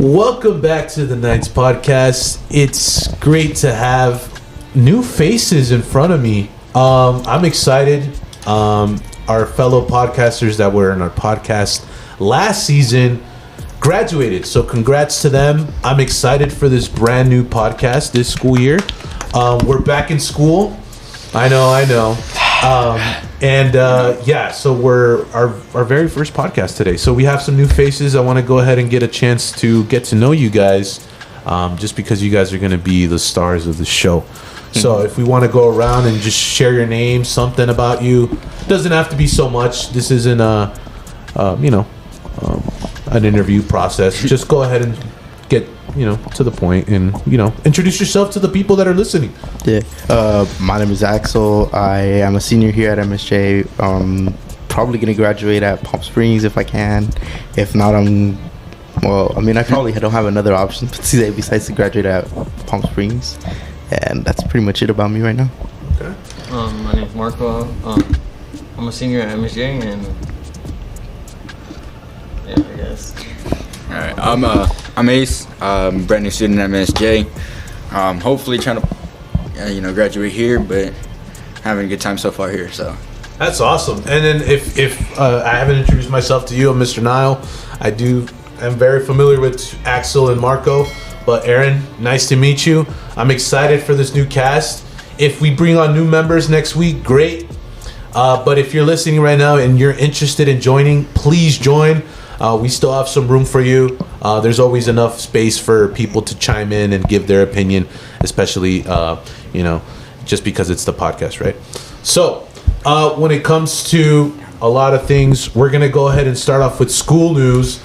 Welcome back to the Knights Podcast. It's great to have new faces in front of me. I'm excited. Our fellow podcasters that were in our podcast last season graduated, so congrats to them. I'm excited for this brand new podcast this school year. We're back in school. I know. So we're our very first podcast today. So we have some new faces. I want to go ahead and get a chance to get to know you guys, just because you guys are going to be the stars of the show. So if we want to go around and just share your name, something about you, doesn't have to be so much. This isn't an interview process. Just go ahead and get to the point and introduce yourself to the people that are listening. My name is Axel. I am a senior here at MSJ. Probably gonna graduate at Palm Springs if I can. If not, I probably don't have another option besides to graduate at Palm Springs, and that's pretty much it about me right now. Okay. My name is Marco. I'm a senior at MSJ, and I guess. All right, I'm Ace. Brand new student at MSJ. Hopefully trying to, graduate here, but having a good time so far here. So that's awesome. And then if I haven't introduced myself to you, I'm Mr. Nile. I'm very familiar with Axel and Marco, but Aaron, nice to meet you. I'm excited for this new cast. If we bring on new members next week, great. But if you're listening right now and you're interested in joining, please join. We still have some room for you. There's always enough space for people to chime in and give their opinion, especially, just because it's the podcast, right? So, when it comes to a lot of things, we're going to go ahead and start off with school news.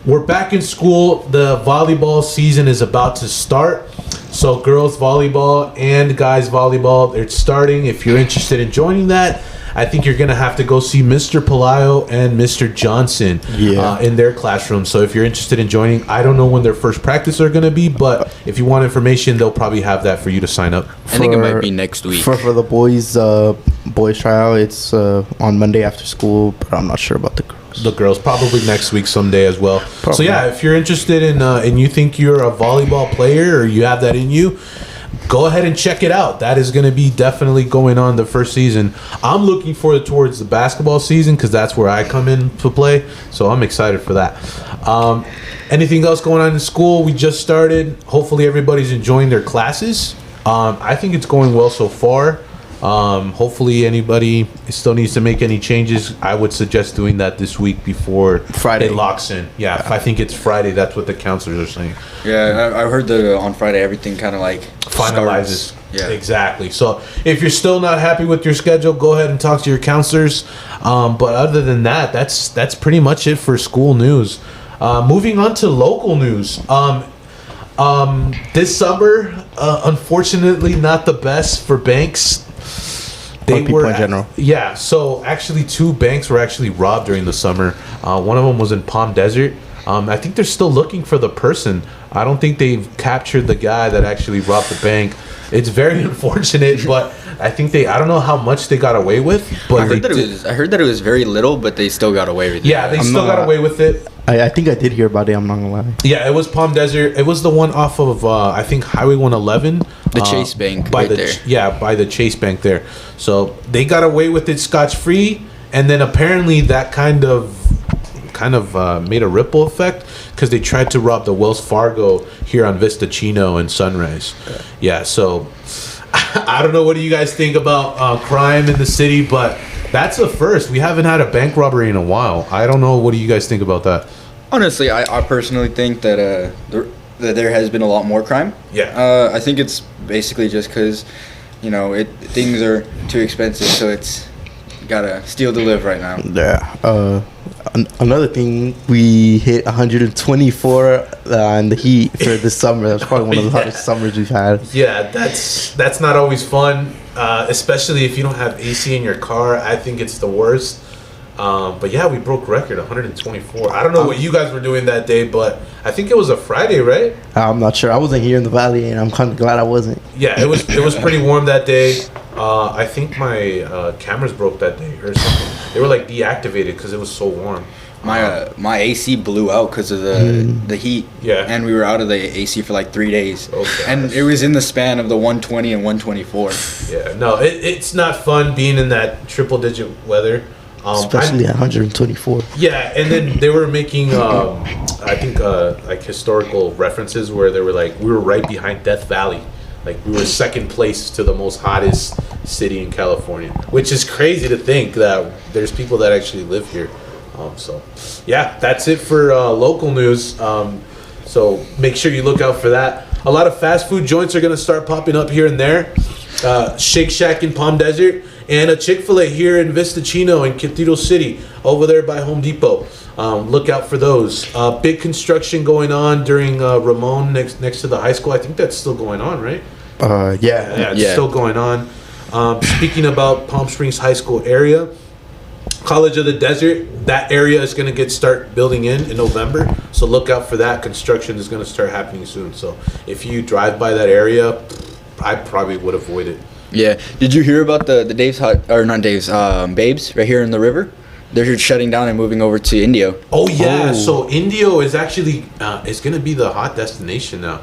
We're back in school. The volleyball season is about to start. So, girls volleyball and guys volleyball, it's starting. If you're interested in joining that, I think you're going to have to go see Mr. Pelayo and Mr. Johnson in their classroom. So if you're interested in joining, I don't know when their first practice are going to be, but if you want information, they'll probably have that for you to sign up. I think it might be next week. For the boys tryout, it's on Monday after school, but I'm not sure about the girls. The girls, probably next week someday as well. Probably. So yeah, if you're interested in and you think you're a volleyball player or you have that in you, go ahead and check it out. That is going to be definitely going on the first season. I'm looking forward towards the basketball season because that's where I come in to play. So I'm excited for that. Anything else going on in school? We just started. Hopefully everybody's enjoying their classes. I think it's going well so far. Hopefully anybody still needs to make any changes. I would suggest doing that this week before Friday. it locks in. Yeah, I think it's Friday. That's what the counselors are saying. Yeah, I heard that on Friday everything kind of finalizes. Starts. Yeah, exactly. So if you're still not happy with your schedule, go ahead and talk to your counselors. But other than that, that's pretty much it for school news. Moving on to local news. This summer, unfortunately, not the best for banks. They people in general. Yeah, so actually 2 banks were actually robbed during the summer. One of them was in Palm Desert. I think they're still looking for the person. I don't think they've captured the guy that actually robbed the bank. It's very unfortunate, but I think I don't know how much they got away with. But I heard that it was very little, but they still got away with it. Yeah, they still got away with it. I think I did hear about it. I'm not gonna lie. Yeah, it was Palm Desert. It was the one off of I think Highway 111. The Chase Bank by right the there. Yeah, by the Chase Bank there. So they got away with it scotch-free, and then apparently that kind of made a ripple effect because they tried to rob the Wells Fargo here on Vista Chino and Sunrise. Yeah, so I don't know what do you guys think about crime in the city, but that's a first. We haven't had a bank robbery in a while. I don't know. What do you guys think about that? Honestly, I personally think that that there has been a lot more crime. Yeah. I think it's basically just because, things are too expensive, so it's gotta steal to live right now. Yeah. Another thing, we hit 124 in the heat for this summer. That's probably one of the hottest summers we've had. Yeah, that's not always fun, especially if you don't have AC in your car. I think it's the worst. But yeah, we broke record, 124. I don't know what you guys were doing that day, but I think it was a Friday, right? I'm not sure. I wasn't here in the valley, and I'm kind of glad I wasn't. Yeah, it was pretty warm that day. I think my cameras broke that day or something. they were like deactivated because it was so warm. My AC blew out because of the heat. Yeah. And we were out of the AC for like 3 days. Oh, and it was in the span of the 120 and 124. Yeah, no, it's not fun being in that triple-digit weather. Especially at 124. Yeah, and then they were making, I think, like historical references where they were like, we were right behind Death Valley. Like, we were second place to the most hottest city in California, which is crazy to think that there's people that actually live here. So, yeah, that's it for local news. So make sure you look out for that. A lot of fast food joints are going to start popping up here and there. Shake Shack in Palm Desert and a Chick-fil-A here in Vista Chino in Cathedral City over there by Home Depot. Look out for those. Big construction going on during Ramon next to the high school. I think that's still going on, right? Yeah. It's still going on. Speaking about Palm Springs High School area, College of the Desert, that area is going to start building in November. So look out for that. Construction is going to start happening soon. So if you drive by that area, I probably would avoid it. Yeah. Did you hear about the Babes right here in the river? They're shutting down and moving over to Indio. Oh yeah. So Indio is actually is going to be the hot destination now.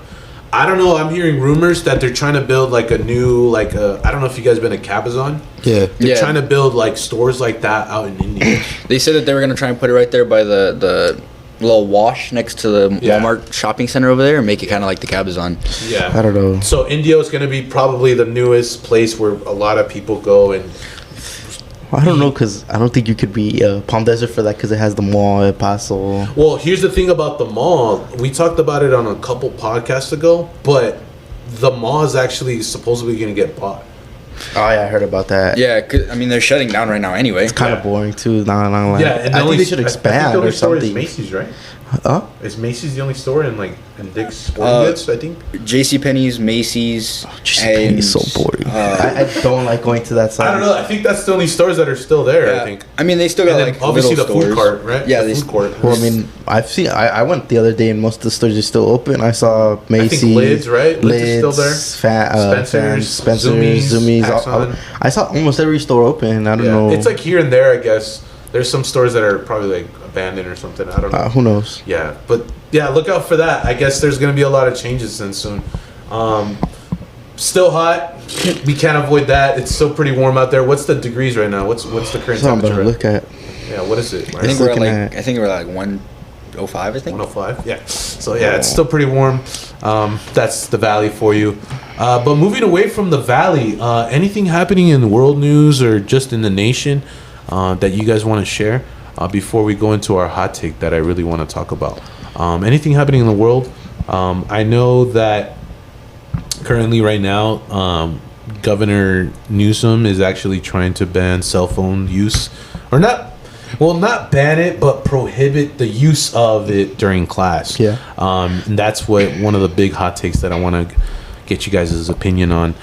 I don't know. I'm hearing rumors that they're trying to build like a new, I don't know if you guys been to Cabazon. Yeah. They're trying to build like stores like that out in India. They said that they were going to try and put it right there by the little wash next to the Walmart shopping center over there and make it kind of like the Cabazon. Yeah. I don't know. So Indio is going to be probably the newest place where a lot of people go and. I don't know, because I don't think you could be Palm Desert for that, because it has the mall, El Paso. Well, here's the thing about the mall. We talked about it on a couple podcasts ago, but the mall is actually supposedly going to get bought. Oh, yeah, I heard about that. Yeah, 'cause, I mean, they're shutting down right now anyway. It's kind of boring, too. Not like. Yeah, and I think they should expand the only or store something. is Macy's, right? Huh? Is Macy's the only store in Dick's Sporting Goods, I think? JCPenney's, Macy's. JCPenney is so boring. I don't like going to that side. I don't know. I think that's the only stores that are still there, Yeah. I think. I mean, they still got And then like obviously the little food stores. court, right? Yeah, the food court. Well, I mean, I went the other day and most of the stores are still open. I saw Macy's. I think Lids, right? Lids is still there. Spencer's, Zoomies. Axon. I saw almost every store open. I don't know. It's like here and there, I guess. There's some stores that are probably like abandoned or something. I don't know. Who knows? Yeah, but yeah, look out for that. I guess there's going to be a lot of changes then soon. Still hot. We can't avoid that. It's still pretty warm out there. What's the degrees right now? What's the current That's what I'm temperature? gonna look at. Yeah, what is it? I think we're like 105. I think 105. Yeah. So yeah, it's still pretty warm. That's the valley for you. But moving away from the valley, anything happening in the world news or just in the nation that you guys want to share before we go into our hot take that I really want to talk about? Anything happening in the world? I know that currently right now, Governor Newsom is actually trying to ban cell phone use, or not ban it, but prohibit the use of it during class. Yeah. And that's one of the big hot takes that I want to get you guys' opinion on.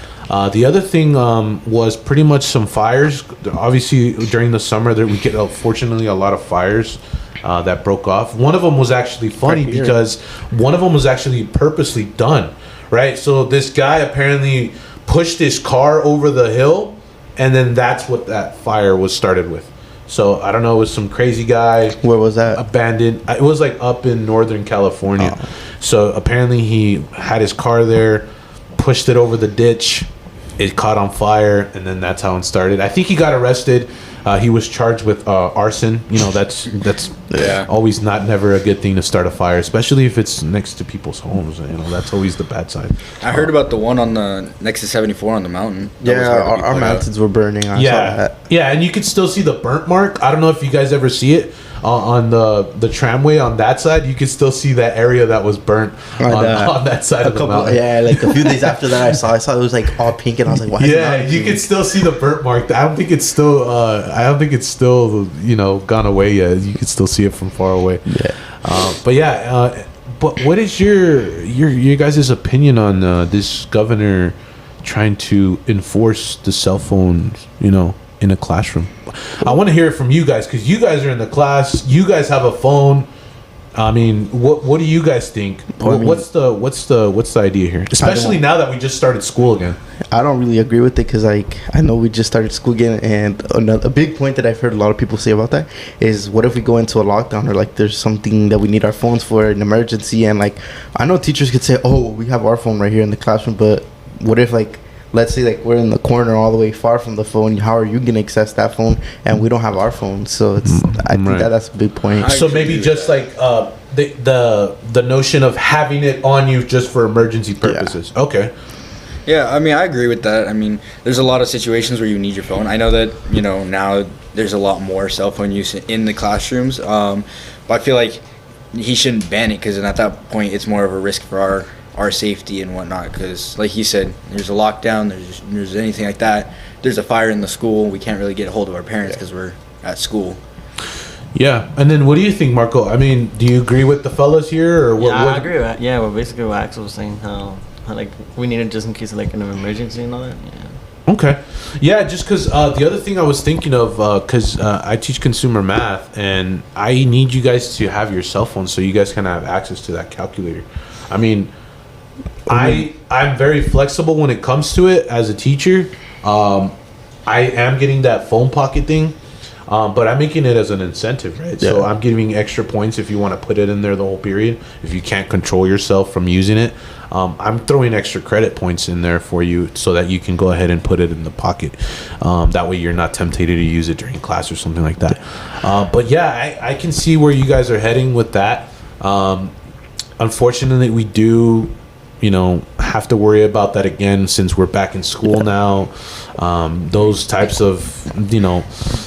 The other thing was pretty much some fires. Obviously, during the summer, we get fortunately a lot of fires that broke off. One of them was actually funny because one of them was actually purposely done, right? So this guy apparently pushed his car over the hill, and then that's what that fire was started with. So I don't know, it was some crazy guy. Where was that? Abandoned. It was like up in Northern California. Oh. So apparently he had his car there, pushed it over the ditch. It caught on fire, and then that's how it started. I think he got arrested. He was charged with arson. You know, that's always never a good thing to start a fire, especially if it's next to people's homes. You know, that's always the bad side. I heard about the one on the next to 74 on the mountain. Our mountains were burning. I saw that. Yeah, and you could still see the burnt mark. I don't know if you guys ever see it on the tramway on that side. You could still see that area that was burnt on that side of the mountain. Yeah, like a few days after that, I saw it was like all pink, and I was like, "Why?" Yeah, you could still see the burnt mark. I don't think it's still. Gone away yet. You could still see it from far away. Yeah. But what is your guys' opinion on this governor trying to enforce the cell phones? In a classroom. I want to hear it from you guys because you guys are in the class. You guys have a phone. I mean, what do you guys think? Well, I mean- What's the idea here? Especially now that we just started school again. I don't really agree with it because, like, I know we just started school again, and a big point that I've heard a lot of people say about that is, what if we go into a lockdown or like there's something that we need our phones for, an emergency, and like I know teachers could say, "Oh, we have our phone right here in the classroom," but what if, like, let's say like we're in the corner all the way far from the phone, how are you gonna access that phone and we don't have our phone? So it's I think that's a big point. So maybe just like the notion of having it on you just for emergency purposes. Yeah. Okay. Yeah, I mean, I agree with that. I mean, there's a lot of situations where you need your phone. I know that, you know, now there's a lot more cell phone use in the classrooms, but I feel like he shouldn't ban it because at that point it's more of a risk for our safety and whatnot. Because, like he said, there's a lockdown, there's anything like that. There's a fire in the school. We can't really get a hold of our parents because we're at school. Yeah, and then what do you think, Marco? I mean, do you agree with the fellas here, or what? Yeah, I agree with that. Yeah, well, basically what Axel was saying, how like we need it just in case of like an emergency and all that. Yeah. Okay. Yeah, just because the other thing I was thinking of, because I teach consumer math, and I need you guys to have your cell phone so you guys can have access to that calculator. I mean, I'm very flexible when it comes to it as a teacher. I am getting that phone pocket thing. But I'm making it as an incentive, right? Yeah. So I'm giving extra points if you want to put it in there the whole period. If you can't control yourself from using it, I'm throwing extra credit points in there for you so that you can go ahead and put it in the pocket. That way you're not tempted to use it during class or something like that. But yeah, I can see where you guys are heading with that. Unfortunately, we do, have to worry about that again since we're back in school now. Those types of,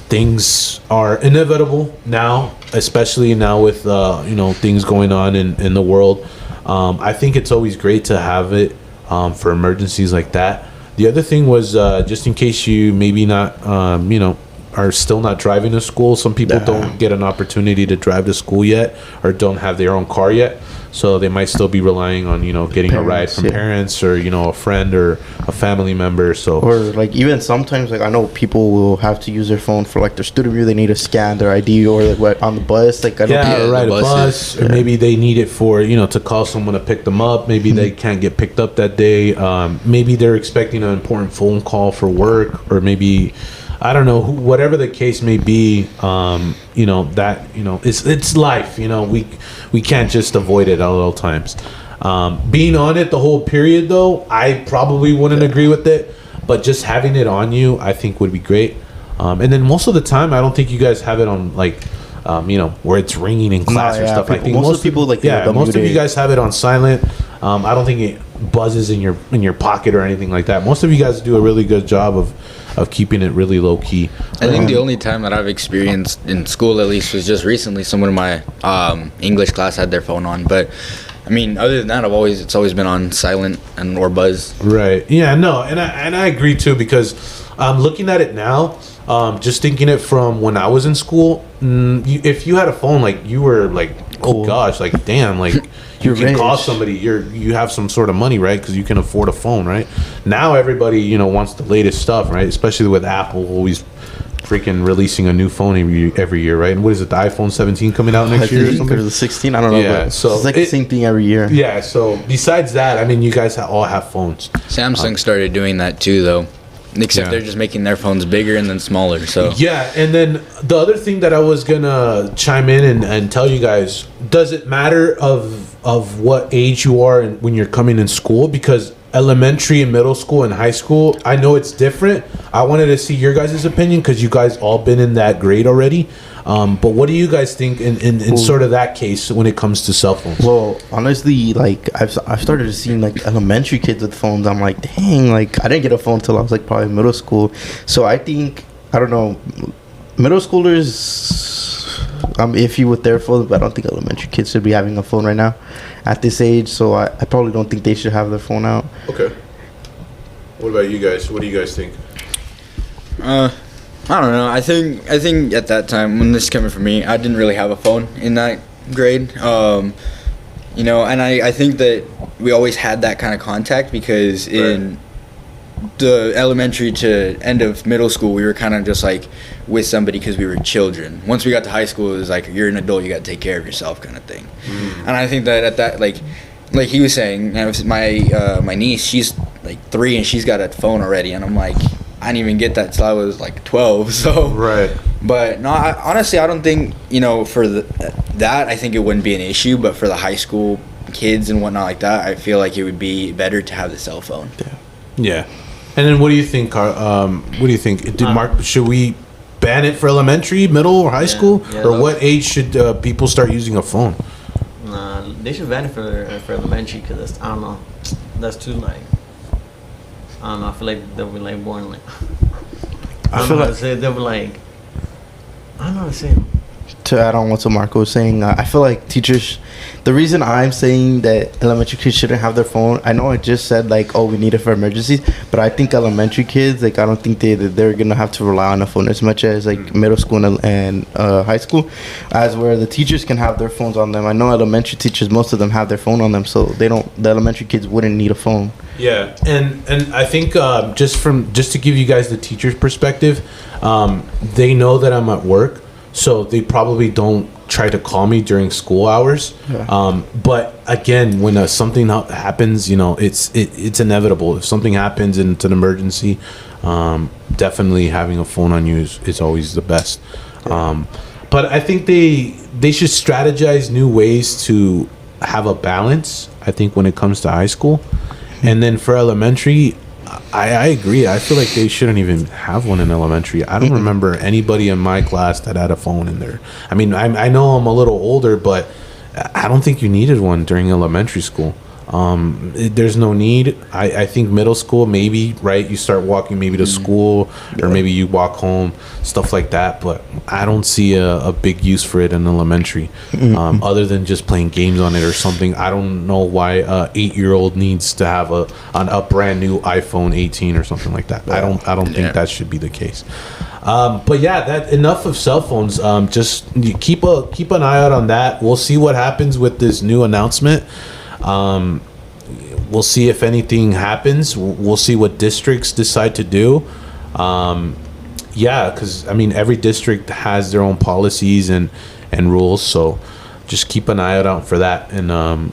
things are inevitable now, especially now with, things going on in the world. I think it's always great to have it for emergencies like that. The other thing was just in case you maybe not, are still not driving to school. Some people don't get an opportunity to drive to school yet or don't have their own car yet. So they might still be relying on, getting a ride from parents or, a friend or a family member. So, or like even sometimes, like I know people will have to use their phone for like their student view. They need to scan their ID or like what on the bus. Like ride a bus. Or maybe they need it for, to call someone to pick them up. Maybe they can't get picked up that day. Maybe they're expecting an important phone call for work, or maybe, I don't know, whatever the case may be, it's life, we can't just avoid it at all times. Being on it the whole period, though, I probably wouldn't agree with it, but just having it on you, I think would be great. And then most of the time, I don't think you guys have it on, like, where it's ringing in class or stuff. I think most people, like, most of you guys have it on silent. I don't think it buzzes in your pocket or anything like that. Most of you guys do a really good job of keeping it really low key. I think the only time that I've experienced in school, at least, was just recently. Someone in my English class had their phone on, but I mean, other than that, it's always been on silent or buzz. Right. Yeah. No. And I agree too, because looking at it now, just thinking it from when I was in school, if you had a phone, like, you were like, oh gosh, like, damn, like, you can call somebody. You have some sort of money, right? Because you can afford a phone, right? Now everybody, wants the latest stuff, right? Especially with Apple always freaking releasing a new phone every year, right? And what is it, the iPhone 17 coming out next year or something? Or the 16, I don't know. Yeah, so it's like the same thing every year. Yeah. So besides that, I mean, you guys all have phones. Samsung started doing that too, though. Except they're just making their phones bigger and then smaller. So yeah, and then the other thing that I was gonna chime in and tell you guys: does it matter of what age you are and when you're coming in school? Because elementary and middle school and high school, I know it's different. I wanted to see your guys' opinion because you guys all been in that grade already. But what do you guys think in sort of that case when it comes to cell phones? Well, honestly, like I've started to see like elementary kids with phones. I'm like, dang, like I didn't get a phone till I was like probably middle school. So I think, I don't know, middle schoolers, I'm iffy with their phones, but I don't think elementary kids should be having a phone right now at this age. So I probably don't think they should have their phone out. Okay. What about you guys? What do you guys think? I don't know. I think at that time, when this is coming from me, I didn't really have a phone in that grade. And I think that we always had that kind of contact because in the elementary to end of middle school, we were kind of just like with somebody because we were children. Once we got to high school, it was like, you're an adult, you got to take care of yourself kind of thing. And I think that at that, like he was saying, you know, my niece, she's like 3 and she's got a phone already, and I'm like, I didn't even get that till I was like 12. So Right. But no, honestly, I don't think, you know, for that I think it wouldn't be an issue. But for the high school kids and whatnot like that, I feel like it would be better to have the cell phone. Yeah. And then what do you think, what do you think? Mark, should we ban it for elementary, middle, or high school? Or what age should people start using a phone? Nah, they should ban it for elementary because I don't know. That's too like, I don't know. I feel like they'll be like born like. I don't know how to say it. They'll be like. I don't know how to say it. To add on what Marco was saying, I feel like teachers, the reason I'm saying that elementary kids shouldn't have their phone, I know I just said like, oh, we need it for emergencies, but I think elementary kids, like, I don't think they're gonna have to rely on a phone as much as like middle school and high school, as where the teachers can have their phones on them. I know elementary teachers, most of them have their phone on them, so the elementary kids wouldn't need a phone. Yeah, and I think just to give you guys the teacher's perspective, they know that I'm at work, so they probably don't try to call me during school hours. Yeah. But again, when something happens, you know, it's inevitable. If something happens and it's an emergency, definitely having a phone on you is always the best. Yeah. But I think they should strategize new ways to have a balance, I think, when it comes to high school. And then for elementary, I agree. I feel like they shouldn't even have one in elementary. I don't remember anybody in my class that had a phone in there. I mean, I know I'm a little older, but I don't think you needed one during elementary school. There's no need. I think middle school, maybe, right? You start walking maybe to school, or maybe you walk home, stuff like that. But I don't see a big use for it in elementary, other than just playing games on it or something. I don't know why a 8-year-old needs to have a brand new iPhone 18 or something like that. I don't think that should be the case. But yeah, that enough of cell phones. Just keep an eye out on that. We'll see what happens with this new announcement. We'll see if anything happens. We'll see what districts decide to do. Yeah, because I mean, every district has their own policies and rules. So just keep an eye out for that, and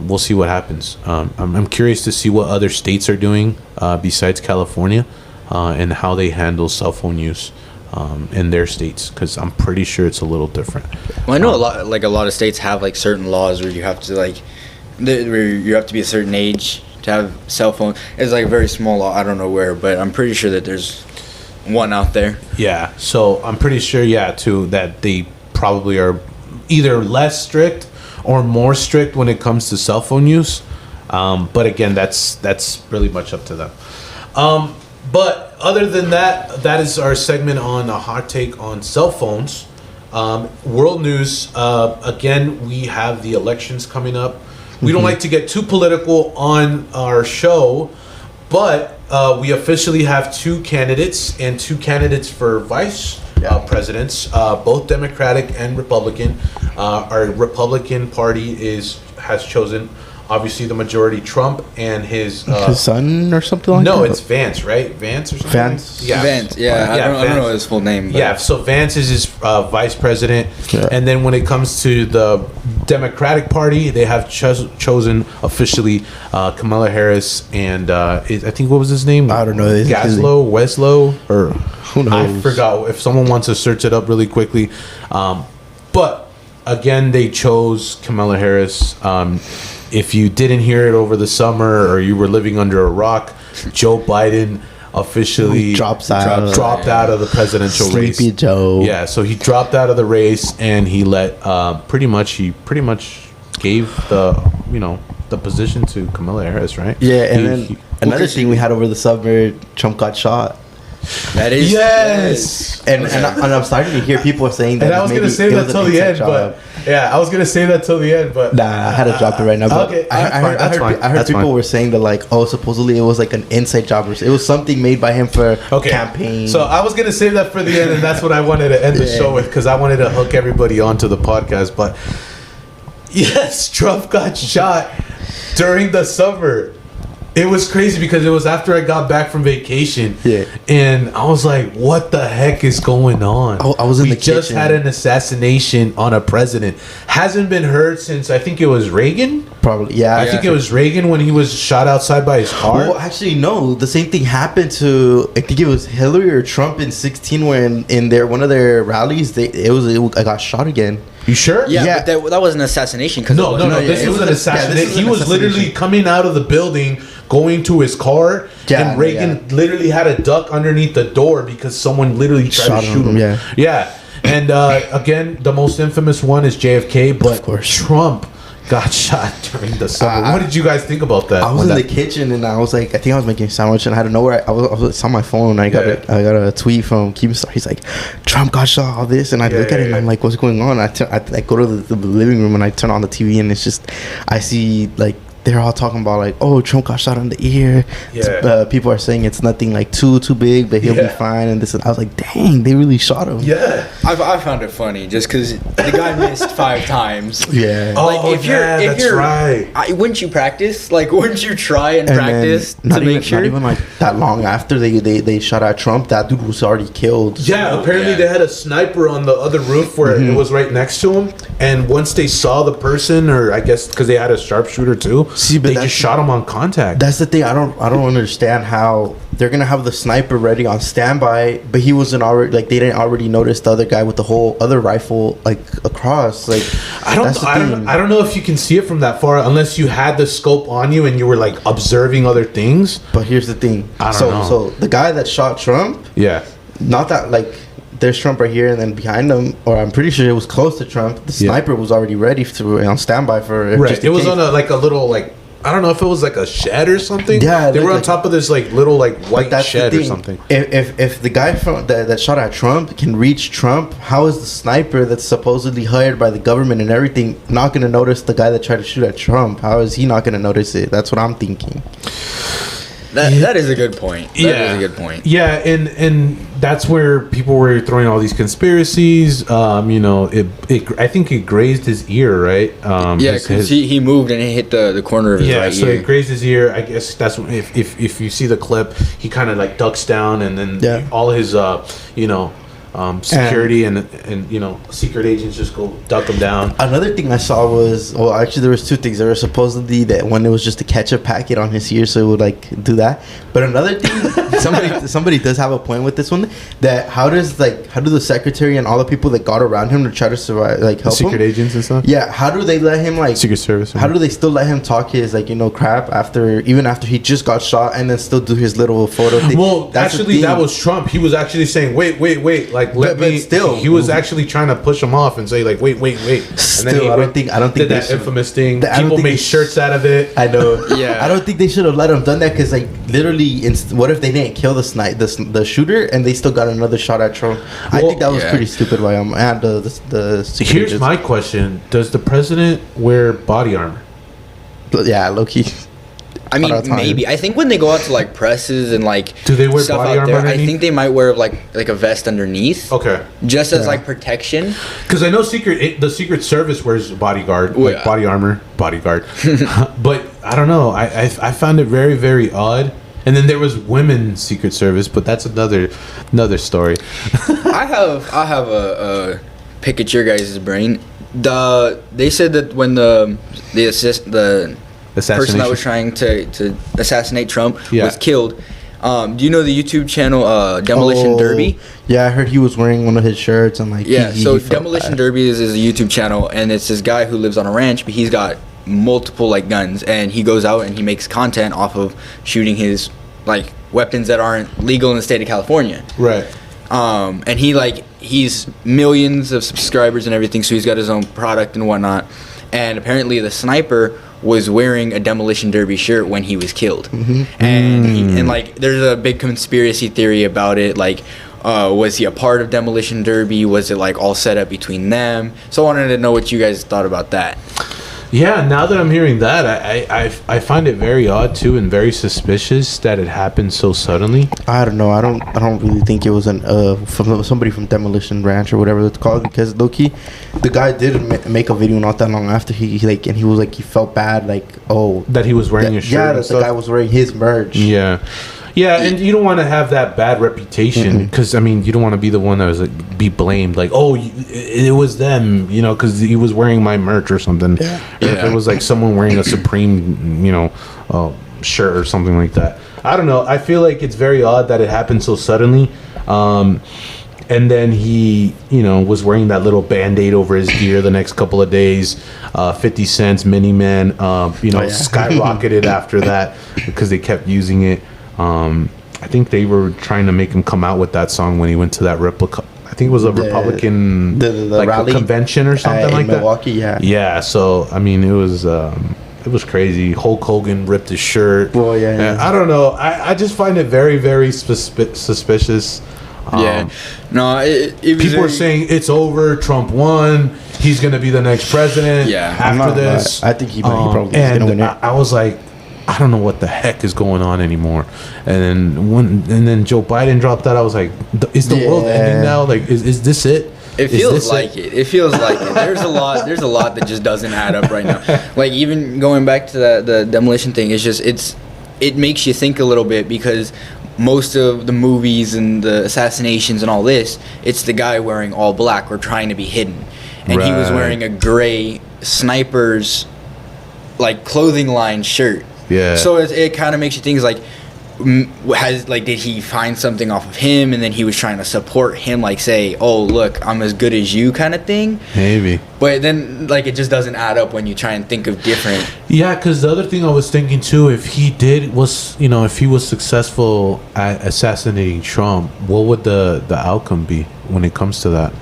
we'll see what happens. I'm curious to see what other states are doing besides California, and how they handle cell phone use in their states, because I'm pretty sure it's a little different. Well, I know a lot of states have like certain laws where you have to where you have to be a certain age to have cell phone. It's like a very small law. I don't know where, but I'm pretty sure that there's one out there. Yeah, so I'm pretty sure, too, that they probably are either less strict or more strict when it comes to cell phone use. But again, that's really much up to them. But other than that, that is our segment on a hot take on cell phones. World news, again, we have the elections coming up. We don't like to get too political on our show, but we officially have two candidates for vice presidents, both Democratic and Republican. Our Republican Party has chosen, obviously, the majority, Trump, and his son or something like that. No, it's Vance, right? Vance or something. Vance. Yeah, Vance. Yeah, I don't know his full name. But. Yeah, so Vance is his vice president, and then when it comes to the Democratic Party, they have chosen officially Kamala Harris and I think, what was his name? I don't know. Weslow, or who knows? I forgot. If someone wants to search it up really quickly, but again, they chose Kamala Harris. If you didn't hear it over the summer, or you were living under a rock, Joe Biden officially dropped out of the presidential race. Sleepy Joe. Yeah, so he dropped out of the race, and he let pretty much gave the position to Kamala Harris, right? Yeah, and then another thing we had over the summer, Trump got shot. That is yes, and I'm starting to hear people saying that. And I was gonna say that till the end, but I was gonna say that till the end, but nah, I had to drop it right now. But okay, I heard people were saying that, like, oh, supposedly it was like an inside job, or it was something made by him for campaign. So I was gonna save that for the end, and that's what I wanted to end the show with, because I wanted to hook everybody onto the podcast. But – yes, Trump got shot during the summer. Oh, yeah. During the summer. And I was gonna say that till the end, but I heard people were saying that, like, oh, supposedly it was like an inside job, or it was something made by him for campaign. So I was gonna save that for the end, and that's what I wanted to end the show with, because I wanted to hook everybody onto the podcast. But yes, Trump got shot It was crazy because it was after I got back from vacation. Yeah. And I was like, what the heck is going on? I was in the kitchen. We just had an assassination on a president. Hasn't been heard since, I think it was Reagan. Probably, yeah. I think it was Reagan when he was shot outside by his car. Well, actually, no. The same thing happened to, I think it was Hillary or Trump in 2016 when in one of their rallies, I got shot again. You sure? Yeah, but that was an assassination. No. This was an assassination. He was literally coming out of the building, going to his car, and Reagan literally had a duck underneath the door because someone literally tried to shoot him. Yeah. And again, the most infamous one is JFK, but Trump got shot during the summer. What did you guys think about that? I was in the kitchen and I was like, I think I was making a sandwich and I had to know where I was on my phone and I got a tweet from Keemstar. He's like, Trump got shot, all this, and I look at it and I'm like, what's going on? I go to the living room and I turn on the TV and it's just, I see like they're all talking about like, oh, Trump got shot in the ear. People are saying it's nothing like too big, but he'll be fine. And this, and I was like, dang, they really shot him. Yeah, I found it funny just because the guy missed 5 times. Yeah. Like, that's right. Wouldn't you practice? Like, wouldn't you try and practice to make sure? Not even like that long after they shot at Trump, that dude was already killed. Yeah, apparently they had a sniper on the other roof where it was right next to him. And once they saw the person, or I guess because they had a sharpshooter too, they just shot him on contact. That's the thing. I don't understand how they're gonna have the sniper ready on standby, but he wasn't already, like, they didn't already notice the other guy with the whole other rifle like across. Like, I don't know if you can see it from that far unless you had the scope on you and you were like observing other things. But here's the thing. I don't know. So the guy that shot Trump, not that, like, there's Trump right here and then behind him, or I'm pretty sure it was close to Trump. The sniper was already ready on standby for right. It was on a little, like, I don't know if it was like a shed or something. Yeah, they were on top of this like little like white shed or something. If the guy from that shot at Trump can reach Trump, how is the sniper that's supposedly hired by the government and everything not going to notice the guy that tried to shoot at Trump? How is he not going to notice it? That's what I'm thinking. That is a good point. That is a good point. Yeah, and that's where people were throwing all these conspiracies. I think it grazed his ear, right? Because he moved and it hit the corner of his right ear. Yeah, so it grazed his ear. I guess that's when, if you see the clip, he kind of like ducks down, and then all his security and secret agents just go duck him down. Another thing I saw was, well, actually there was 2 things. There was supposedly that one, it was just a ketchup packet on his ear, so it would like do that. But another thing, somebody does have a point with this one, that how do the secretary and all the people that got around him to try to survive, like help secret him? Agents and stuff? Yeah, how do they let him, like, Secret Service? How do they still let him talk his, like, crap after he just got shot, and then still do his little photo thing? Well, actually that was Trump. He was actually saying wait, like, but still, he was actually trying to push him off and say like, wait. And still, then I don't think did that infamous thing. People made shirts out of it. I know. Yeah. I don't think they should have let him done that, because like literally, what if they didn't kill the shooter and they still got another shot at Trump? I think that was pretty stupid by him. And the here's my question: does the president wear body armor? Yeah, low key. I mean, maybe. I think when they go out to like presses and like do they wear stuff body out armor there, underneath? I think they might wear like a vest underneath. Okay. Just as like protection. Because I know the Secret Service wears bodyguard, body armor, bodyguard. But I don't know. I found it very, very odd. And then there was women's Secret Service, but that's another story. I have a pick at your guys' brain. They said that when the person that was trying to assassinate Trump was killed. Do you know the YouTube channel Demolition Derby? Yeah, I heard he was wearing one of his shirts and like. Yeah, so Demolition Derby is a YouTube channel, and it's this guy who lives on a ranch, but he's got multiple like guns, and he goes out and he makes content off of shooting his like weapons that aren't legal in the state of California. Right. And he's millions of subscribers and everything, so he's got his own product and whatnot. And apparently the sniper was wearing a Demolition Derby shirt when he was killed. And like there's a big conspiracy theory about it, like was he a part of Demolition Derby? Was it like all set up between them? So I wanted to know what you guys thought about that. Yeah, now that I'm hearing that, I find it very odd too, and very suspicious that it happened so suddenly. I don't know. I don't really think it was from somebody from Demolition Ranch or whatever it's called, because low-key, the guy did make a video not that long after he was like he felt bad, like, oh, That he was wearing a shirt. yeah, and that stuff. the guy was wearing his merch. Yeah. Yeah, and you don't want to have that bad reputation because, I mean, you don't want to be the one that was like, be blamed. Like, oh, it was them, you know, because he was wearing my merch or something. Yeah. If it was like someone wearing a Supreme, you know, shirt or something like that. I don't know. I feel like it's very odd that it happened so suddenly. And then he, you know, was wearing that little Band-Aid over his gear the next couple of days. 50 Cent's Mini-Man, skyrocketed after that because they kept using it. I think they were trying to make him come out with that song when he went to that replica. I think it was a Republican the rally convention or something like Milwaukee, that. Milwaukee, yeah. Yeah, so I mean, it was crazy. Hulk Hogan ripped his shirt. Well, yeah. I don't know. I just find it very, very suspicious. No, it was people are saying it's over. Trump won. He's gonna be the next president. Yeah, after this, I think he probably is gonna win it. I was like, I don't know what the heck is going on anymore. And then Joe Biden dropped that. I was like, is the world ending now? Like, is this it? It feels like it. It feels like it. There's a lot that just doesn't add up right now. Like, even going back to the demolition thing, it makes you think a little bit, because most of the movies and the assassinations and all this, it's the guy wearing all black or trying to be hidden. And he was wearing a gray sniper's like clothing line shirt. Yeah. So it kind of makes you think, like, did he find something off of him, and then he was trying to support him, like, say, oh, look, I'm as good as you, kind of thing. Maybe. But then, like, it just doesn't add up when you try and think of different. Yeah, because the other thing I was thinking too, if he was successful at assassinating Trump, what would the outcome be when it comes to that?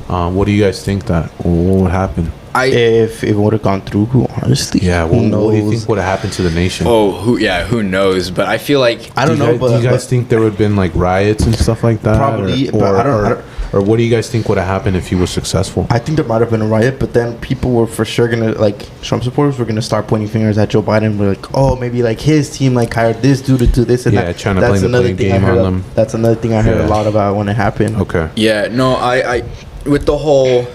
What do you guys think what would happen? If it would have gone through, honestly, yeah. What do you think would have happened to the nation? Oh, who knows? But I feel like I don't know. Do you guys think there would have been like riots and stuff like that? Probably, but I don't. Or what do you guys think would have happened if he was successful? I think there might have been a riot, but then people were for sure gonna, like, Trump supporters were gonna start pointing fingers at Joe Biden. We're like, oh, maybe like his team like hired this dude to do this and that. Yeah, trying to blame the blame game on them. That's another thing I heard a lot about when it happened. Okay. Yeah, no, I with the whole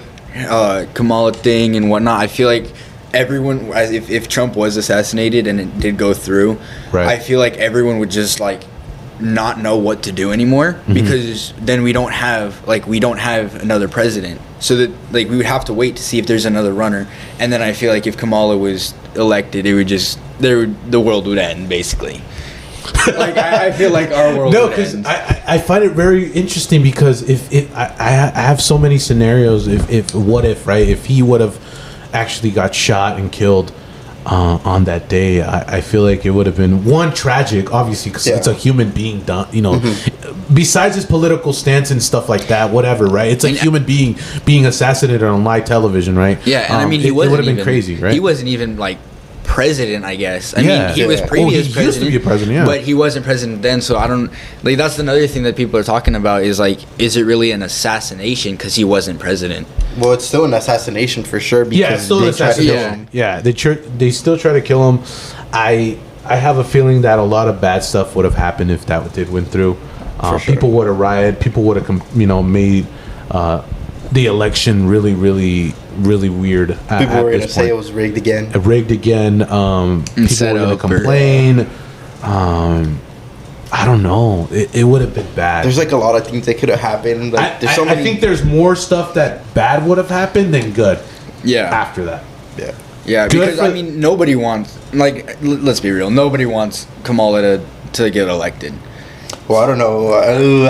Kamala thing and whatnot, I feel like everyone, as if Trump was assassinated and it did go through, right, I feel like everyone would just like not know what to do anymore, because then we don't have another president, so that like we would have to wait to see if there's another runner, and then I feel like if Kamala was elected, it would just the world would end basically. Like I feel like our world. No, because I find it very interesting, because if I have so many scenarios. If he would have actually got shot and killed on that day, I feel like it would have been one tragic, obviously, because it's a human being done. You know, besides his political stance and stuff like that, whatever, right? It's a human being assassinated on live television, right? Yeah, and I mean, it would have been crazy, right? He wasn't even like president, I guess. I mean, he was previous he used to be a president, but he wasn't president then. So I don't like. That's another thing that people are talking about is like, is it really an assassination because he wasn't president? Well, it's still an assassination for sure. Because it's still an assassination. Yeah, they still try to kill him. I have a feeling that a lot of bad stuff would have happened if that did went through. Sure. People would have rioted. People would have made the election really, really, really weird. People were going to say it was rigged again. People were going to complain. I don't know. It would have been bad. There's like a lot of things that could have happened. Like, there's so many. I think there's more stuff that bad would have happened than good. Yeah. After that. Yeah. Yeah, because I mean, nobody wants, like, let's be real, nobody wants Kamala to get elected. Well, I don't know. I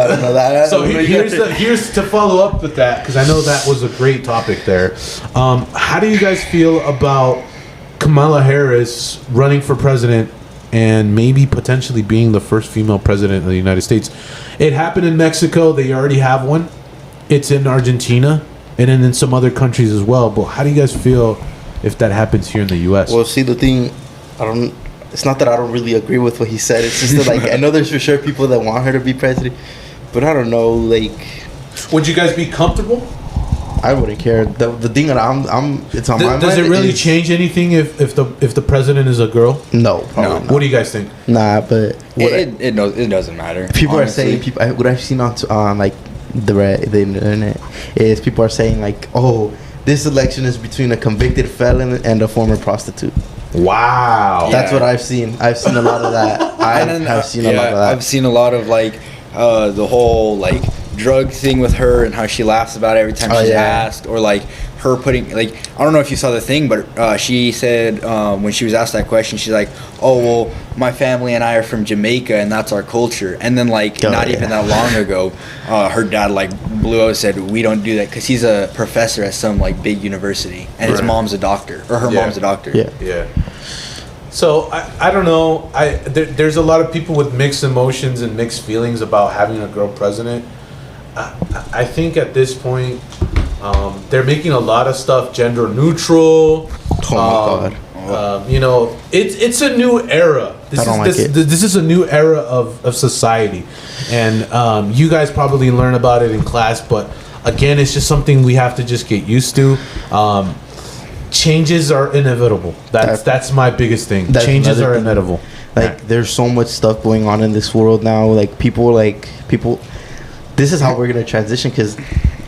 don't know that. So here's to follow up with that, because I know that was a great topic there. How do you guys feel about Kamala Harris running for president and maybe potentially being the first female president of the United States? It happened in Mexico. They already have one. It's in Argentina and then in some other countries as well. But how do you guys feel if that happens here in the U.S.? Well, see, the thing, it's not that I don't really agree with what he said. It's just that, like, I know there's for sure people that want her to be president, but I don't know, like. Would you guys be comfortable? I wouldn't care. The thing that it's on my mind. Does it really change anything if the president is a girl? No, probably not. What do you guys think? Nah, but it doesn't matter. People honestly. are saying what I've seen on like the internet is people are saying like, oh, this election is between a convicted felon and a former prostitute. Wow, that's what I've seen. I've seen a lot of that. I've seen a lot of that. I've seen a lot of like the whole like drug thing with her and how she laughs about it every time she's asked, or like her putting like, I don't know if you saw the thing, but she said when she was asked that question, she's like, oh well, my family and I are from Jamaica and that's our culture. And then like not even that long ago, her dad like blew out and said, we don't do that because he's a professor at some like big university and his mom's a doctor, or her mom's a doctor. Yeah. So I don't know. There's a lot of people with mixed emotions and mixed feelings about having a girl president. I think at this point, they're making a lot of stuff gender neutral. Oh my God. You know, it's a new era. This is a new era of society, and you guys probably learn about it in class. But again, it's just something we have to just get used to. Changes are inevitable. That's my biggest thing. Changes are inevitable. Like there's so much stuff going on in this world now. Like people. This is how we're gonna transition because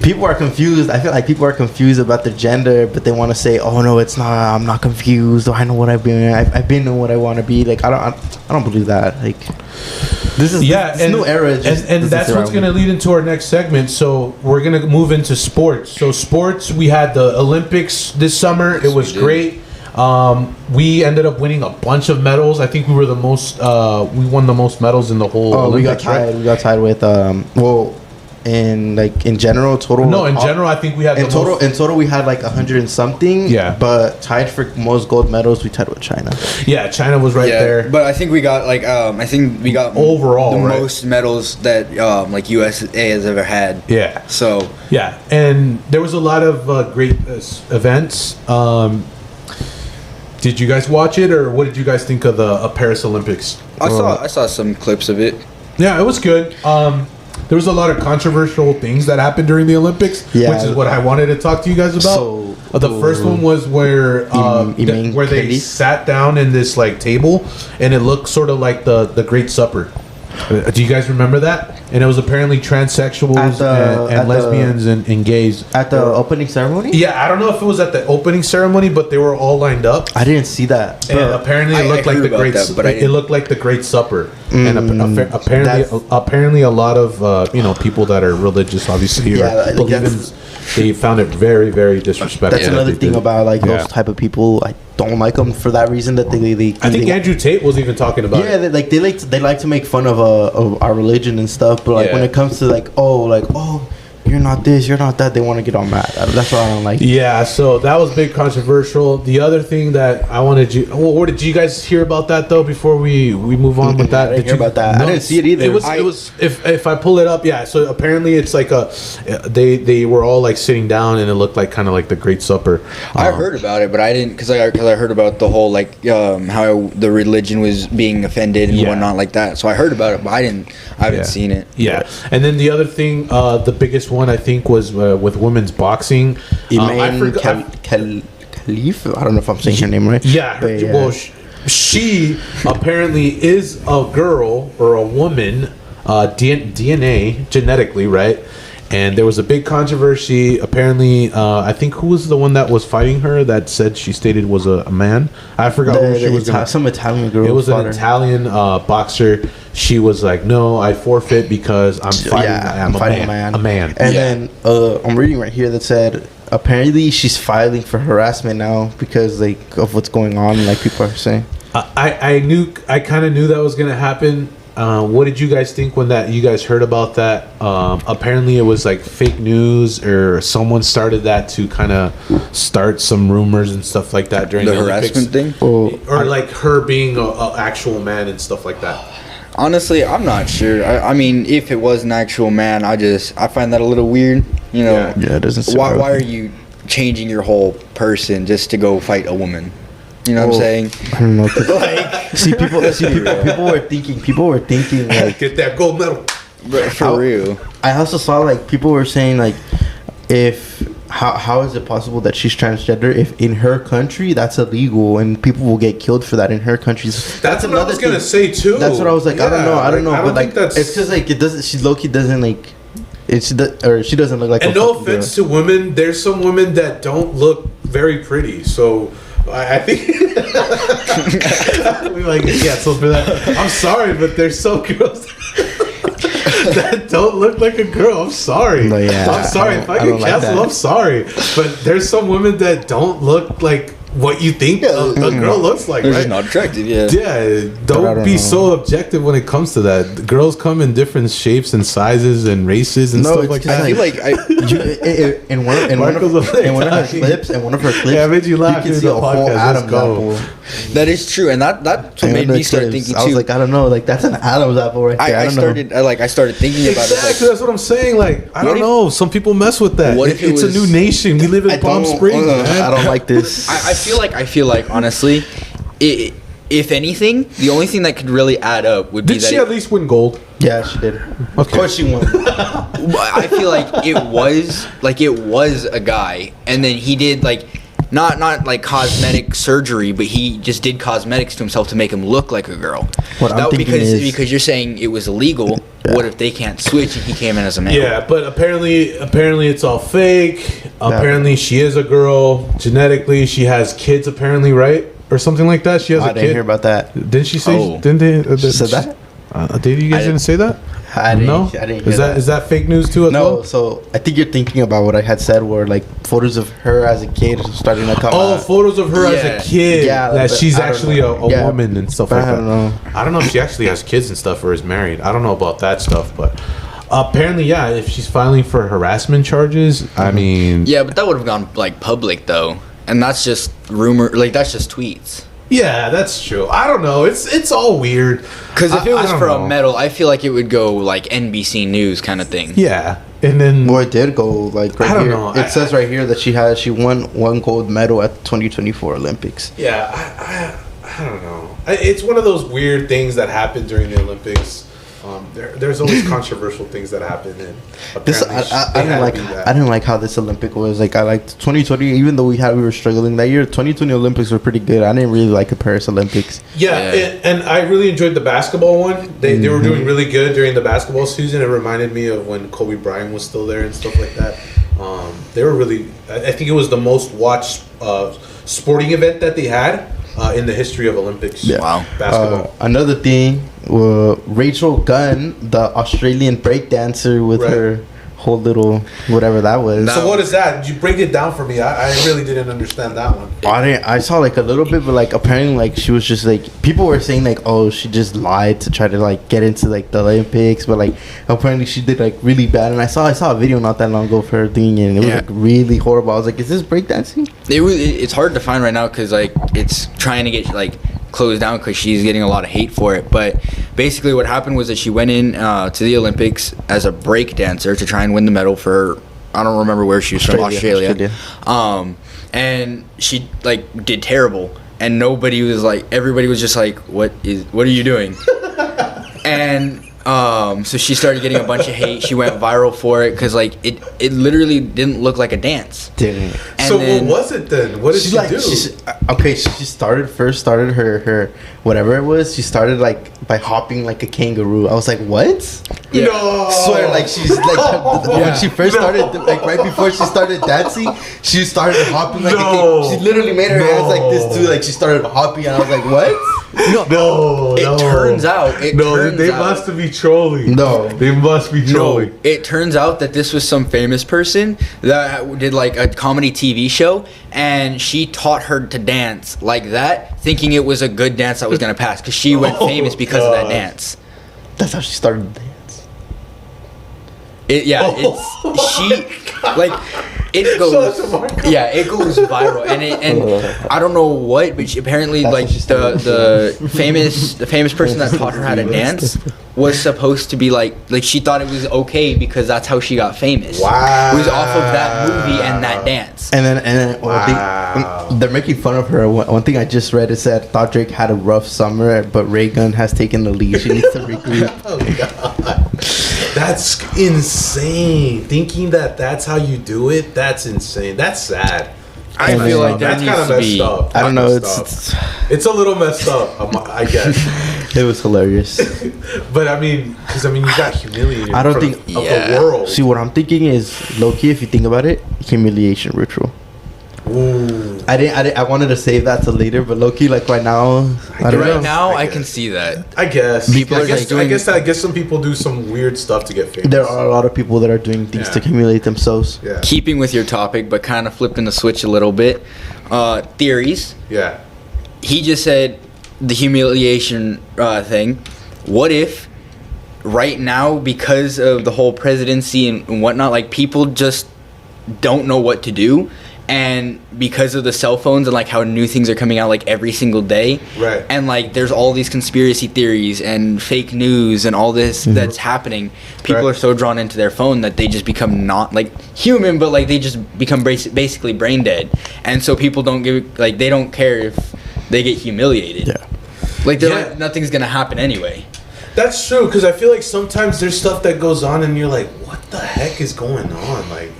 people are confused. I feel like people are confused about their gender, but they want to say, "Oh no, it's not. I'm not confused. I know what I've been. I've been in what I want to be." Like I don't believe that. Like this is this new era. And that's what's gonna lead into our next segment. So we're gonna move into sports. So sports, we had the Olympics this summer. It was great. We ended up winning a bunch of medals. I think we were the most. We won the most medals in the whole. Olympics, we got tied with. In general, total. No, in general, I think we had in total we had like 100 and something. Yeah. But tied for most gold medals, we tied with China. Yeah, China was right there. But I think we got overall the most medals that like USA has ever had. Yeah. So. Yeah, and there was a lot of great events. Did you guys watch it, or what did you guys think of the Paris Olympics? I saw some clips of it. Yeah, it was good. There was a lot of controversial things that happened during the Olympics, which is what I wanted to talk to you guys about. The first one was where they sat down in this like table, and it looked sort of like the Great Supper. Do you guys remember that? And it was apparently transsexuals and lesbians and gays at the opening ceremony. Yeah, I don't know if it was at the opening ceremony, but they were all lined up. I didn't see that. And apparently, it looked like the Great. It looked like the Great Supper. And apparently, a lot of people that are religious, obviously, they found it very, very disrespectful. That's another thing about like those type of people. I don't like them for that reason. That they I think Andrew Tate was even talking about. Yeah, they like to make fun of our religion and stuff. But like when it comes to like you're not this, you're not that, they want to get all mad. That's what I don't like. Yeah, so that was big controversial. The other thing that I wanted you, what did you guys hear about that though? Before we move on with that, I didn't hear about that. No, I didn't see it either. It was if I pull it up, yeah. So apparently it's like they were all like sitting down and it looked like kind of like the Great Supper. I heard about it, but I didn't because I heard about the whole like how the religion was being offended and whatnot like that. So I heard about it, but I haven't seen it. Yeah, and then the other thing, the biggest one I think was with women's boxing. Khalif. I don't know if I'm saying her name right. Yeah. Well, she apparently is a girl or a woman, DNA genetically, right? And there was a big controversy. Apparently, I think who was the one that was fighting her that said she stated was a man? I forgot who she was. Some Italian girl. It was an Italian boxer. She was like, "No, I forfeit because I'm fighting. I'm fighting a man." And then I'm reading right here that said apparently she's filing for harassment now because like of what's going on. Like people are saying. I kind of knew that was gonna happen. What did you guys think when you guys heard about that? Apparently it was like fake news or someone started that to kind of start some rumors and stuff like that during the harassment thing, or like her being a actual man and stuff like that. Honestly, I'm not sure. I mean, if it was an actual man, I find that a little weird. You know, it doesn't. Why are you changing your whole person just to go fight a woman? You know what I'm saying? I don't know. People were thinking like get that gold medal. For real. I also saw like people were saying like if how is it possible that she's transgender if in her country that's illegal and people will get killed for that in her country? That's what I was gonna say too. That's what I was like. I don't know. I don't think that's. It's because like it doesn't. She low-key doesn't like. Or she doesn't look like. And no offense to women, there's some women that don't look very pretty. So I think we might get canceled for that. I'm sorry, but there's some girls that don't look like a girl. I'm sorry. No, yeah, I'm sorry. If I get canceled, I'm sorry. But there's some women that don't look like what you think a girl looks like. They're right? just not attractive. Yeah. Yeah. Don't be so objective when it comes to that. Girls come in different shapes and sizes and races and stuff like that. I feel like in one of her clips, yeah, I made you laugh. You can see a whole Adam's apple. That is true, and that's what made me start thinking too. I was like, I don't know, like that's an Adam's apple right there. I started thinking about it. Exactly, that's what I'm saying. Like, I don't know. Some people mess with that. What if it's a new nation? We live in Palm Springs, man. I don't like this. I feel like honestly, if anything, the only thing that could really add up would be Did that she at least win gold? Yeah, she did. Of course she won. I feel like it was a guy, and then he did like not like cosmetic surgery, but he just did cosmetics to himself to make him look like a girl. What I'm thinking is because you're saying it was illegal. Yeah. What if they can't switch and he came in as a man? Yeah, but apparently it's all fake. Apparently she is a girl genetically. She has kids apparently, right? Or something like that. She has a kid. I didn't hear about that. Didn't she say? Oh. Didn't they? She said that? Did you guys didn't say that? I didn't hear Is that fake news too? No, so I think you're thinking about what I had said, where like photos of her as a kid starting to come out. Oh, photos of her as a kid. Yeah, that she's actually a woman and stuff like that. I don't know. I don't know if she actually has kids and stuff or is married. I don't know about that stuff, but apparently, yeah. If she's filing for harassment charges, I mean, yeah, but that would have gone like public though, and that's just rumor. Like that's just tweets. Yeah, that's true. I don't know. It's all weird. Because if it was for a medal, I feel like it would go like NBC News kind of thing. Yeah, and then well, it did go like right I don't here. know. It says right here that she won one gold medal at the 2024 Olympics. Yeah, I don't know. It's one of those weird things that happen during the Olympics. There's always controversial things that happen, and I didn't like how this Olympic was. Like I liked 2020, even though we were struggling that year. 2020 Olympics were pretty good. I didn't really like the Paris Olympics. Yeah. And I really enjoyed the basketball one. They were doing really good during the basketball season. It reminded me of when Kobe Bryant was still there and stuff like that. They were really. I think it was the most watched sporting event that they had in the history of Olympics. Yeah. Wow. Basketball. Another thing. Rachel Gunn, the Australian breakdancer, with her whole little whatever that was. So what is that? Did you break it down for me? I really didn't understand that one. I saw like a little bit, but like apparently like she was just like, people were saying like, oh, she just lied to try to like get into like the Olympics, but like apparently she did like really bad. And I saw a video not that long ago for her doing it, and it was like really horrible. I was like, is this breakdancing? It's hard to find right now because like it's trying to get like closed down because she's getting a lot of hate for it. But basically what happened was that she went in to the Olympics as a break dancer to try and win the medal for, I don't remember where she was from, Australia. And she like did terrible, and everybody was just like, what are you doing? And so she started getting a bunch of hate. She went viral for it because like it literally didn't look like a dance. Didn't. So what was it then? What did she do? She started her whatever it was. She started like by hopping like a kangaroo. I was like, what? Yeah. No. I swear, like she's like when she first started, like right before she started dancing, she started hopping like a kangaroo. She literally made her hands like this too. Like she started hopping, and I was like, what? It turns out. They must be trolling. No, they must be trolling. No, it turns out that this was some famous person that did like a comedy TV show, and she taught her to dance like that, thinking it was a good dance that was gonna pass because she went famous because of that dance. That's how she started the dance. It goes viral, and I don't know what, but apparently like the famous person that taught her how to dance was supposed to be like she thought it was okay because that's how she got famous. Wow. It was off of that movie and that dance. And then they're making fun of her. One thing I just read, it said, thought Drake had a rough summer, but Ray Gunn has taken the lead. She needs to regroup. Oh god. That's insane. Thinking that that's how you do it, that's insane. That's sad. I feel like there that's needs kind of to messed be. up. I don't know. It's a little messed up. I guess. It was hilarious. But I mean, because you got humiliated. I don't in think- front of the world. See, what I'm thinking is low key. If you think about it, humiliation ritual. Ooh. I wanted to save that till later, but low key, like right now, I don't Right know. now, I I guess. can see that. I guess. People I are guess, just doing- I guess some people do some weird stuff to get famous. There are a lot of people that are doing things to Yeah. humiliate themselves. Yeah. Keeping with your topic, but kind of flipping the switch a little bit. Theories. Yeah. He just said the humiliation thing. What if right now, because of the whole presidency and whatnot, like people just don't know what to do, and because of the cell phones and like how new things are coming out like every single day, Right. and like there's all these conspiracy theories and fake news and all this that's happening, people Right. are so drawn into their phone that they just become not like human, but like they just become basically brain dead, and so people don't give like they don't care if they get humiliated. Yeah. Like they're Yeah. like nothing's gonna happen anyway. That's true, because I feel like sometimes there's stuff that goes on and you're like, what the heck is going on? Like,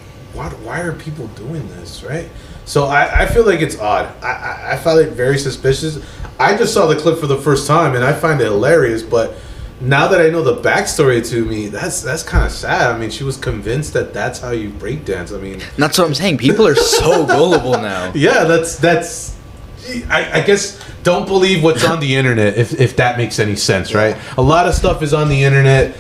why are people doing this, right? So I feel like it's odd. I find it very suspicious. I just saw the clip for the first time and I find it hilarious, but now that I know the backstory to me, that's kind of sad. I mean, she was convinced that that's how you breakdance. I mean, That's what I'm saying. People are so gullible now. yeah, that's. I guess don't believe what's on the internet if that makes any sense, right? A lot of stuff is on the internet.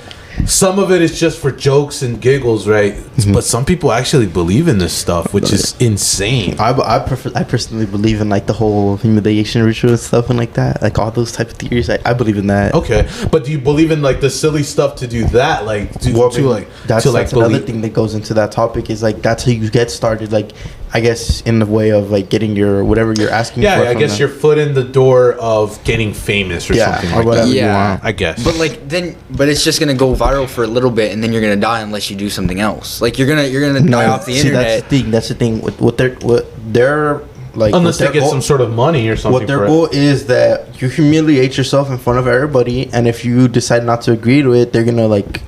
Some of it is just for jokes and giggles, right? But some people actually believe in this stuff, which is insane. I personally believe in like the whole humiliation ritual and stuff and like that, like all those type of theories. I believe in that. Okay, but do you believe in like the silly stuff to do that, like That's believe? another thing that goes into that topic is like that's how you get started. Like I guess in the way of like getting your whatever you're asking for. Yeah, I from guess them. your foot in the door of getting famous or something or like whatever that. you Yeah. want. I guess. But like but it's just gonna go viral for a little bit, and then you're gonna die unless you do something else. Like you're gonna die off the see, internet. That's the thing. What their like Unless what they their get goal- some sort of money or something. What their for it. goal is that you humiliate yourself in front of everybody, and if you decide not to agree to it, they're gonna like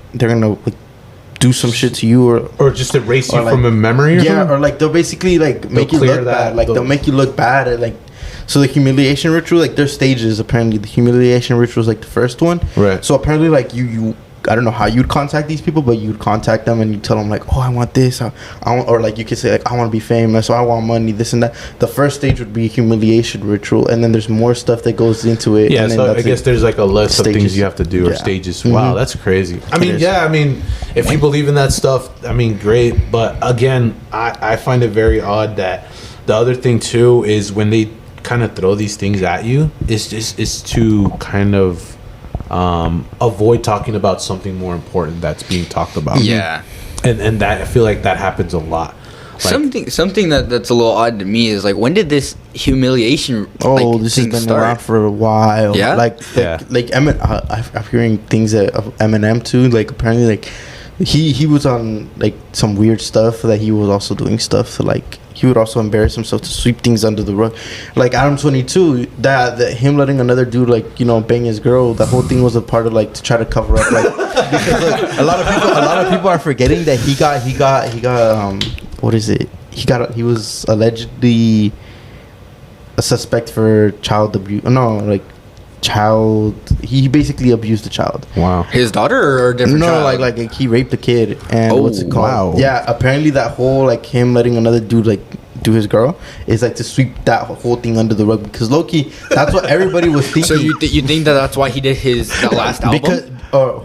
do some shit to you Or just erase you or, like- from a memory or yeah, something? or like they'll basically like make you clear look that- bad. Like they'll- they'll make you look bad at like. So the humiliation ritual, like there's stages. Apparently, the humiliation ritual is like the first one. Right. So apparently, like you, I don't know how you'd contact these people, but you'd contact them and you tell them like, oh, I want this, I want, or like you could say like, I want to be famous, or I want money, this and that. The first stage would be humiliation ritual, and then there's more stuff that goes into it. Yeah, and then so I that's guess it. there's like a list of things Stages. you have to do or Yeah. stages. Mhm. Wow, that's crazy. I mean, is. yeah, I mean, if you believe in that stuff, I mean, great. But again, I find it very odd that the other thing too is when they kind of throw these things at you, it's to kind of avoid talking about something more important that's being talked about. Yeah. And that I feel like that happens a lot. Like, Something that's a little odd to me is like, when did this humiliation This has thing been start? around for a while. Yeah? like Yeah. I'm hearing things of Eminem too. Like apparently, like he was on like some weird stuff that he was also doing stuff to like he would also embarrass himself to sweep things under the rug. Like Adam 22, that him letting another dude like bang his girl. That whole thing was a part of like to try to cover up like because look, a lot of people are forgetting that he got what is it? He was allegedly a suspect for child abuse. No, like he basically abused a child. wow. His daughter or a different No, child? like he raped a kid and Oh, what's it called? wow. Yeah, apparently that whole like him letting another dude like do his girl is like to sweep that whole thing under the rug because Loki, that's what everybody was thinking. So you think that's why he did that last album? Because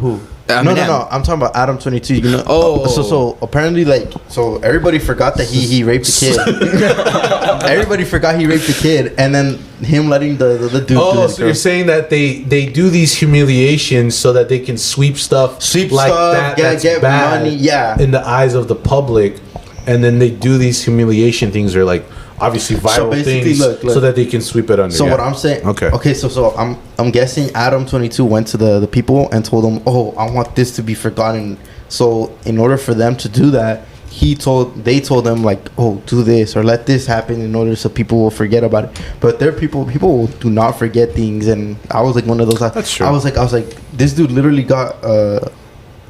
who? Eminem. No. I'm talking about Adam 22. Oh. So apparently, like, so everybody forgot that he raped the kid. Everybody forgot he raped the kid, and then him letting the dude. do Oh, his so you're girl. saying that they do these humiliations so that they can sweep stuff like that that's get bad money, yeah. in the eyes of the public, and then they do these humiliation things or like obviously viral basically, things look. so that they can sweep it under. So yeah. what I'm saying, Okay. So I'm guessing Adam 22 went to the people and told them, oh, I want this to be forgotten. So in order for them to do that, they told them like, oh, do this or let this happen in order so people will forget about it. But there are people do not forget things, and I was like one of those. That's true. I was like, this dude literally got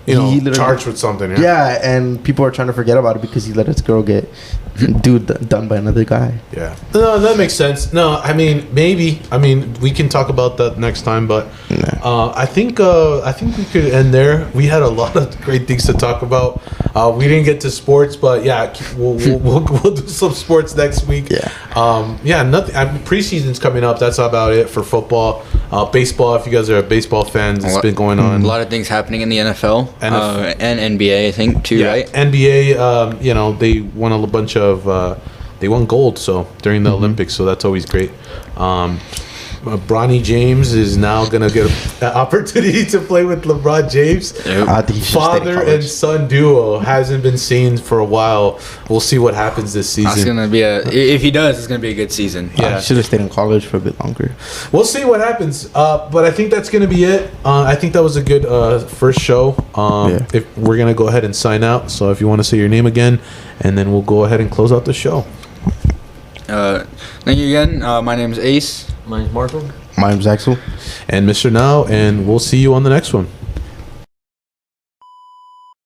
you know, He literally- charged with something. Yeah. Yeah, and people are trying to forget about it because he let his girl get done by another guy. Yeah. No, that makes sense. No, I mean, maybe. I mean, we can talk about that next time, but I think we could end there. We had a lot of great things to talk about. We didn't get to sports, but yeah, we'll do some sports next week. Yeah. Nothing. Preseason's coming up. That's about it for football. Baseball, if you guys are baseball fans, it's been going on. A lot of things happening in the NFL, and NBA, I think, too, right? NBA, you know, they won a bunch of they won gold during the Olympics, so that's always great. Bronny James is now gonna get an opportunity to play with LeBron James. I think he should stay in Father college. and son duo hasn't been seen for a while. We'll see what happens this season. It's gonna be if he does, it's gonna be a good season. Yeah. I should have stayed in college for a bit longer. We'll see what happens. But I think that's going to be it. I think that was a good first show. If we're going to go ahead and sign out. So if you want to say your name again, and then we'll go ahead and close out the show. Thank you again. My name is Ace. Mine's Marco. My name's Axel. And Mr. Now, and we'll see you on the next one.